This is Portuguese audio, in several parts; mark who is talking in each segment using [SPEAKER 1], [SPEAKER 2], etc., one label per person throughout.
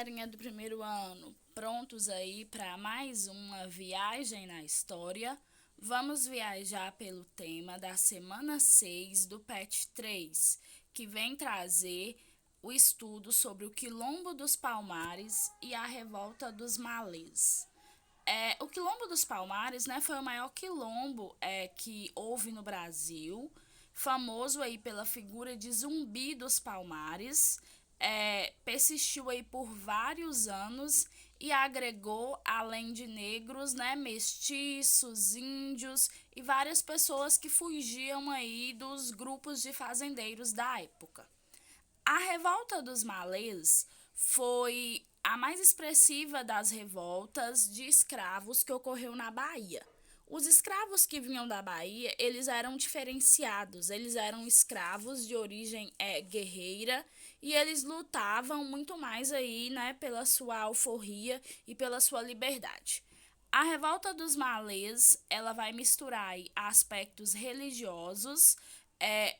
[SPEAKER 1] galerinha do primeiro ano, prontos aí para mais uma viagem na história? Vamos viajar pelo tema da semana 6 do PET 3, que vem trazer o estudo sobre o Quilombo dos Palmares e a Revolta dos Malês. O Quilombo dos Palmares, né, foi o maior quilombo que houve no Brasil, famoso aí pela figura de Zumbi dos Palmares, persistiu aí por vários anos e agregou, além de negros, né, mestiços, índios e várias pessoas que fugiam aí dos grupos de fazendeiros da época. A Revolta dos Malês foi a mais expressiva das revoltas de escravos que ocorreu na Bahia. Os escravos que vinham da Bahia, eles eram diferenciados, eles eram escravos de origem guerreira e eles lutavam muito mais aí, né, pela sua alforria e pela sua liberdade. A Revolta dos Malês, ela vai misturar aí aspectos religiosos.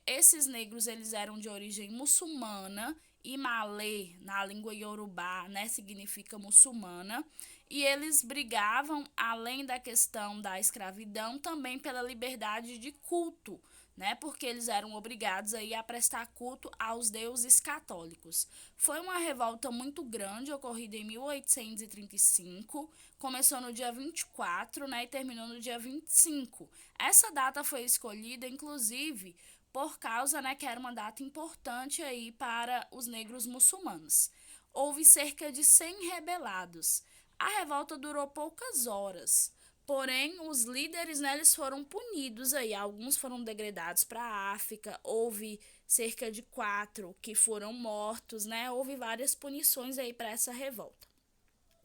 [SPEAKER 1] Esses negros eles eram de origem muçulmana e malê, na língua iorubá, né, significa muçulmana, e eles brigavam, além da questão da escravidão, também pela liberdade de culto, né, porque eles eram obrigados aí a prestar culto aos deuses católicos. Foi uma revolta muito grande, ocorrida em 1835, começou no dia 24, né, e terminou no dia 25. Essa data foi escolhida, inclusive, por causa, né, que era uma data importante aí para os negros muçulmanos. Houve cerca de 100 rebelados. A revolta durou poucas horas, porém os líderes, né, eles foram punidos aí. Alguns foram degredados para a África, houve cerca de 4 que foram mortos, né? Houve várias punições aí para essa revolta.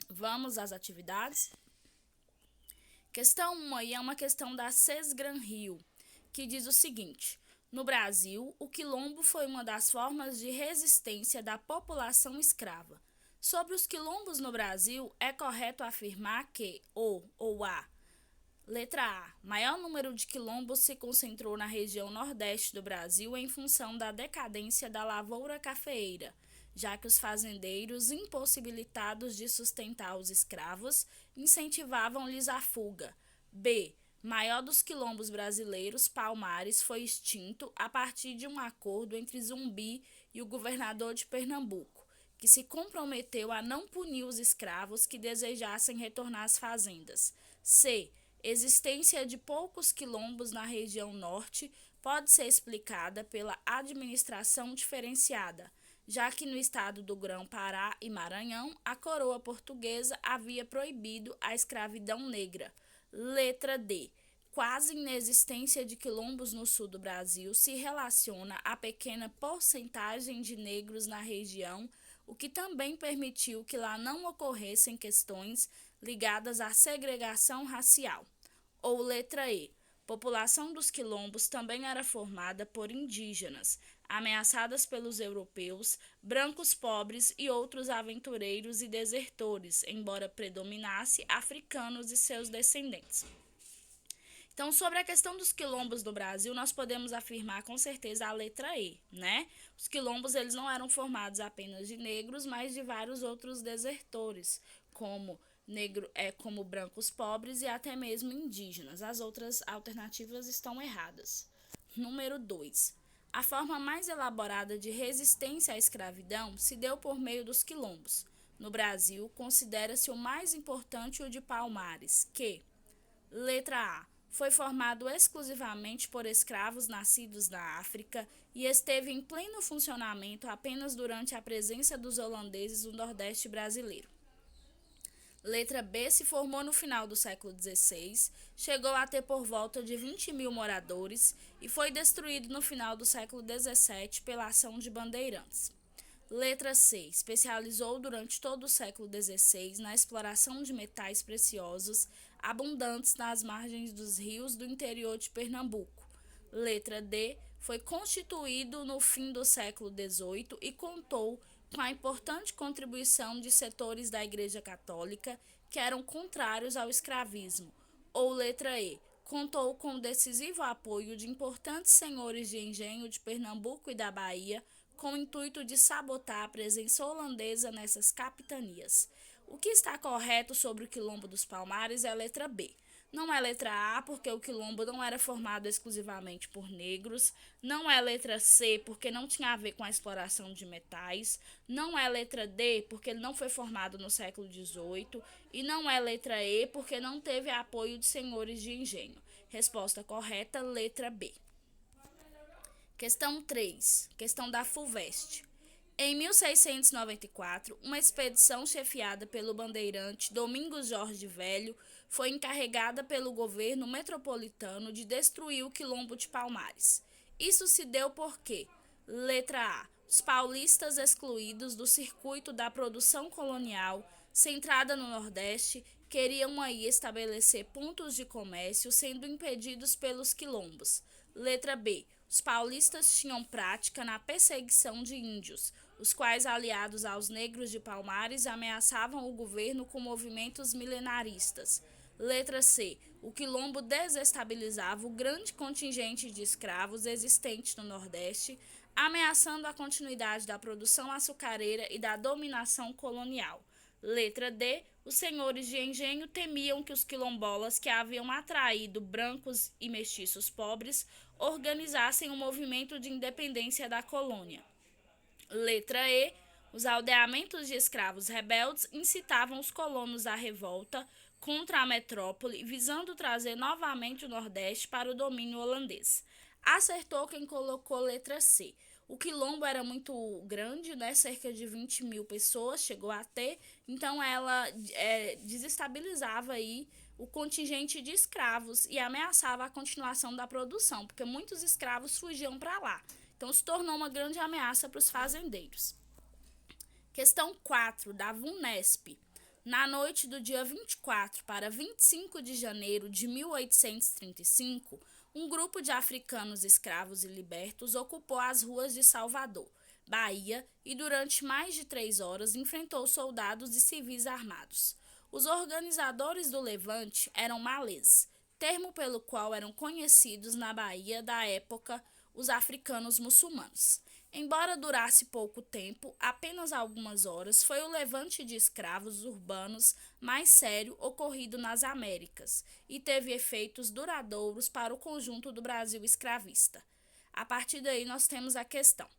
[SPEAKER 1] Vamos às atividades? Questão 1 aí é uma questão da Sesgran Rio, que diz o seguinte: no Brasil, o quilombo foi uma das formas de resistência da população escrava. Sobre os quilombos no Brasil, é correto afirmar que o ou a letra A. Maior número de quilombos se concentrou na região nordeste do Brasil em função da decadência da lavoura cafeeira, já que os fazendeiros, impossibilitados de sustentar os escravos, incentivavam-lhes a fuga. B. Maior dos quilombos brasileiros, Palmares, foi extinto a partir de um acordo entre Zumbi e o governador de Pernambuco, que se comprometeu a não punir os escravos que desejassem retornar às fazendas. C. Existência de poucos quilombos na região norte pode ser explicada pela administração diferenciada, já que no estado do Grão-Pará e Maranhão, a coroa portuguesa havia proibido a escravidão negra. Letra D. Quase inexistência de quilombos no sul do Brasil se relaciona à pequena porcentagem de negros na região, o que também permitiu que lá não ocorressem questões ligadas à segregação racial. Ou letra E. População dos quilombos também era formada por indígenas, ameaçadas pelos europeus, brancos pobres e outros aventureiros e desertores, embora predominasse africanos e seus descendentes. Então, sobre a questão dos quilombos no Brasil, nós podemos afirmar com certeza a letra E, né? Os quilombos eles não eram formados apenas de negros, mas de vários outros desertores, como brancos pobres e até mesmo indígenas. As outras alternativas estão erradas. Número 2. A forma mais elaborada de resistência à escravidão se deu por meio dos quilombos. No Brasil, considera-se o mais importante o de Palmares, que, letra A, foi formado exclusivamente por escravos nascidos na África e esteve em pleno funcionamento apenas durante a presença dos holandeses no Nordeste brasileiro. Letra B se formou no final do século XVI, chegou a ter por volta de 20 mil moradores e foi destruído no final do século XVII pela ação de bandeirantes. Letra C. Especializou durante todo o século XVI na exploração de metais preciosos abundantes nas margens dos rios do interior de Pernambuco. Letra D. Foi constituído no fim do século XVIII e contou com a importante contribuição de setores da Igreja Católica que eram contrários ao escravismo. Ou letra E. Contou com o decisivo apoio de importantes senhores de engenho de Pernambuco e da Bahia, com o intuito de sabotar a presença holandesa nessas capitanias. O que está correto sobre o Quilombo dos Palmares é a letra B. Não é letra A, porque o quilombo não era formado exclusivamente por negros. Não é letra C, porque não tinha a ver com a exploração de metais. Não é letra D, porque ele não foi formado no século XVIII. E não é letra E, porque não teve apoio de senhores de engenho. Resposta correta, letra B. Questão 3. Questão da FUVEST. Em 1694, uma expedição chefiada pelo bandeirante Domingos Jorge Velho foi encarregada pelo governo metropolitano de destruir o Quilombo de Palmares. Isso se deu porque: letra A. Os paulistas excluídos do circuito da produção colonial, centrada no Nordeste, queriam aí estabelecer pontos de comércio, sendo impedidos pelos quilombos. Letra B. Os paulistas tinham prática na perseguição de índios, os quais, aliados aos negros de Palmares, ameaçavam o governo com movimentos milenaristas. Letra C. O quilombo desestabilizava o grande contingente de escravos existente no Nordeste, ameaçando a continuidade da produção açucareira e da dominação colonial. Letra D. Os senhores de engenho temiam que os quilombolas, que haviam atraído brancos e mestiços pobres, organizassem um movimento de independência da colônia. Letra E. Os aldeamentos de escravos rebeldes incitavam os colonos à revolta contra a metrópole, visando trazer novamente o Nordeste para o domínio holandês. Acertou quem colocou letra C. O quilombo era muito grande, né? Cerca de 20 mil pessoas chegou a ter, então ela desestabilizava aí o contingente de escravos e ameaçava a continuação da produção, porque muitos escravos fugiam para lá. Então se tornou uma grande ameaça para os fazendeiros. Questão 4 da VUNESP. Na noite do dia 24 para 25 de janeiro de 1835, um grupo de africanos escravos e libertos ocupou as ruas de Salvador, Bahia, e durante mais de 3 horas enfrentou soldados e civis armados. Os organizadores do levante eram malês, termo pelo qual eram conhecidos na Bahia da época os africanos muçulmanos. Embora durasse pouco tempo, apenas algumas horas, foi o levante de escravos urbanos mais sério ocorrido nas Américas e teve efeitos duradouros para o conjunto do Brasil escravista. A partir daí nós temos a questão.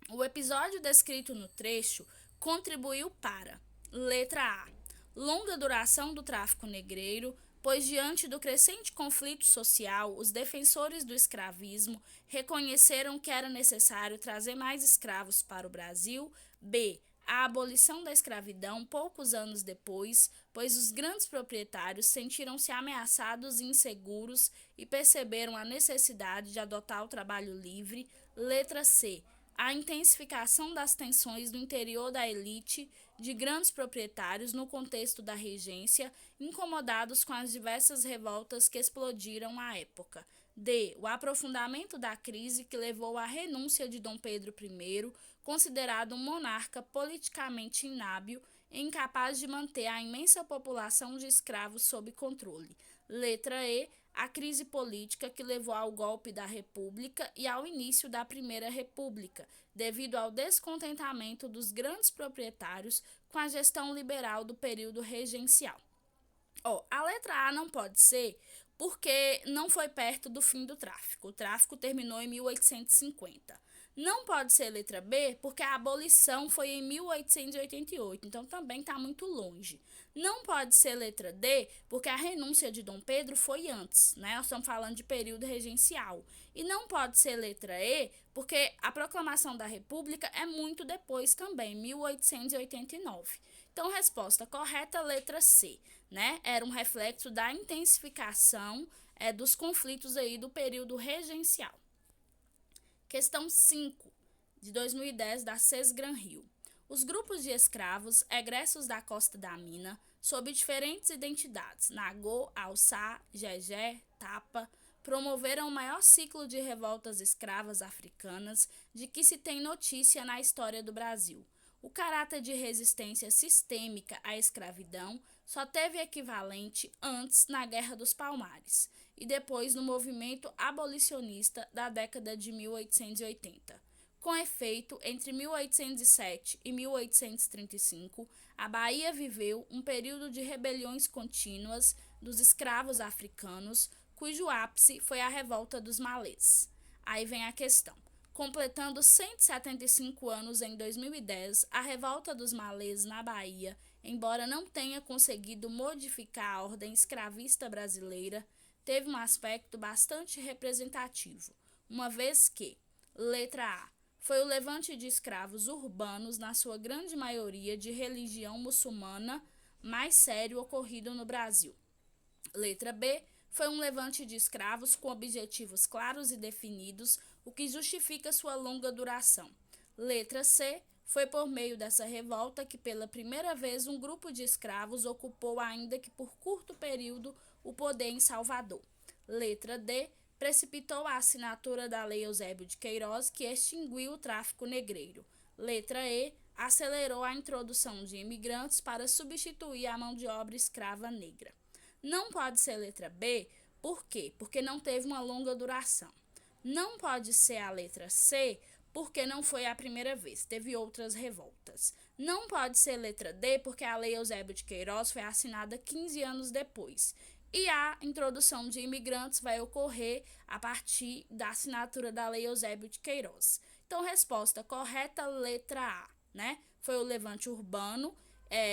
[SPEAKER 1] O episódio descrito no trecho contribuiu para: letra A. Longa duração do tráfico negreiro, pois diante do crescente conflito social, os defensores do escravismo reconheceram que era necessário trazer mais escravos para o Brasil. B. A abolição da escravidão poucos anos depois, pois os grandes proprietários sentiram-se ameaçados e inseguros e perceberam a necessidade de adotar o trabalho livre. Letra C. A intensificação das tensões no interior da elite de grandes proprietários no contexto da regência, incomodados com as diversas revoltas que explodiram à época. D. O aprofundamento da crise que levou à renúncia de Dom Pedro I, considerado um monarca politicamente inábil e incapaz de manter a imensa população de escravos sob controle. Letra E. A crise política que levou ao golpe da República e ao início da Primeira República, devido ao descontentamento dos grandes proprietários com a gestão liberal do período regencial. A letra A não pode ser porque não foi perto do fim do tráfico. O tráfico terminou em 1850. Não pode ser letra B porque a abolição foi em 1888, então também está muito longe. Não pode ser letra D porque a renúncia de Dom Pedro foi antes, né? Nós estamos falando de período regencial. E não pode ser letra E porque a proclamação da República é muito depois também, 1889. Então, resposta correta, letra C, né? Era um reflexo da intensificação dos conflitos aí do período regencial. Questão 5, de 2010, da Sesgran Rio. Os grupos de escravos egressos da Costa da Mina, sob diferentes identidades, Nagô, Alçá, Jegé, Tapa, promoveram o maior ciclo de revoltas escravas africanas de que se tem notícia na história do Brasil. O caráter de resistência sistêmica à escravidão só teve equivalente antes na Guerra dos Palmares e depois no movimento abolicionista da década de 1880. Com efeito, entre 1807 e 1835, a Bahia viveu um período de rebeliões contínuas dos escravos africanos, cujo ápice foi a Revolta dos Malês. Aí vem a questão. Completando 175 anos em 2010, a Revolta dos Malês na Bahia, embora não tenha conseguido modificar a ordem escravista brasileira, teve um aspecto bastante representativo, uma vez que, letra A, foi o levante de escravos urbanos, na sua grande maioria de religião muçulmana, mais sério ocorrido no Brasil. Letra B, foi um levante de escravos com objetivos claros e definidos, o que justifica sua longa duração. Letra C, foi por meio dessa revolta que pela primeira vez um grupo de escravos ocupou, ainda que por curto período, o poder em Salvador. Letra D, precipitou a assinatura da Lei Eusébio de Queiroz, que extinguiu o tráfico negreiro. Letra E, acelerou a introdução de imigrantes para substituir a mão de obra escrava negra. Não pode ser letra B, por quê? Porque não teve uma longa duração. Não pode ser a letra C, porque não foi a primeira vez, teve outras revoltas. Não pode ser letra D, porque a Lei Eusébio de Queiroz foi assinada 15 anos depois. E a introdução de imigrantes vai ocorrer a partir da assinatura da Lei Eusébio de Queiroz. Então, resposta correta, letra A, né? Foi o levante urbano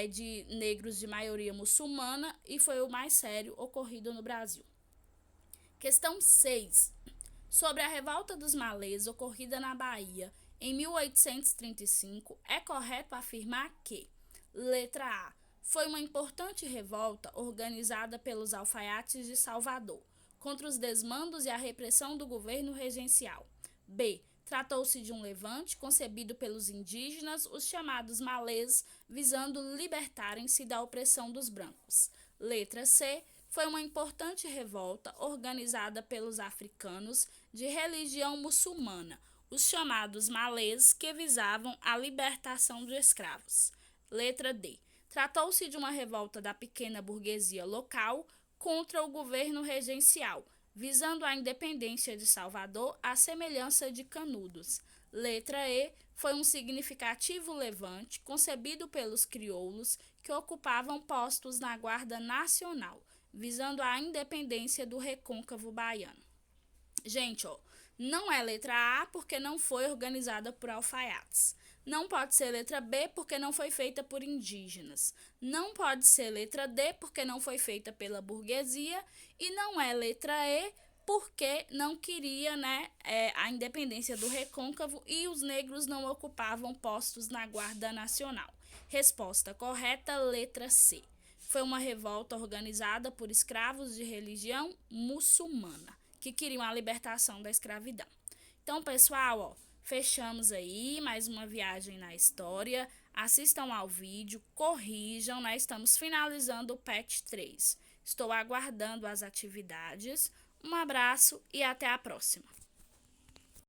[SPEAKER 1] de negros de maioria muçulmana e foi o mais sério ocorrido no Brasil. Questão 6. Sobre a Revolta dos Malês ocorrida na Bahia em 1835, é correto afirmar que, letra A, foi uma importante revolta organizada pelos alfaiates de Salvador, contra os desmandos e a repressão do governo regencial. B. Tratou-se de um levante concebido pelos indígenas, os chamados malês, visando libertarem-se da opressão dos brancos. Letra C. Foi uma importante revolta organizada pelos africanos de religião muçulmana, os chamados malês, que visavam a libertação de escravos. Letra D. Tratou-se de uma revolta da pequena burguesia local contra o governo regencial, visando a independência de Salvador à semelhança de Canudos. Letra E, foi um significativo levante concebido pelos crioulos que ocupavam postos na Guarda Nacional, visando a independência do recôncavo baiano. Gente, não é letra A porque não foi organizada por alfaiates. Não pode ser letra B porque não foi feita por indígenas. Não pode ser letra D porque não foi feita pela burguesia. E não é letra E porque não queria a independência do recôncavo e os negros não ocupavam postos na Guarda Nacional. Resposta correta, letra C. Foi uma revolta organizada por escravos de religião muçulmana, que queriam a libertação da escravidão. Então, pessoal, fechamos aí mais uma viagem na história. Assistam ao vídeo, corrijam, estamos finalizando o PET 3. Estou aguardando as atividades. Um abraço e até a próxima.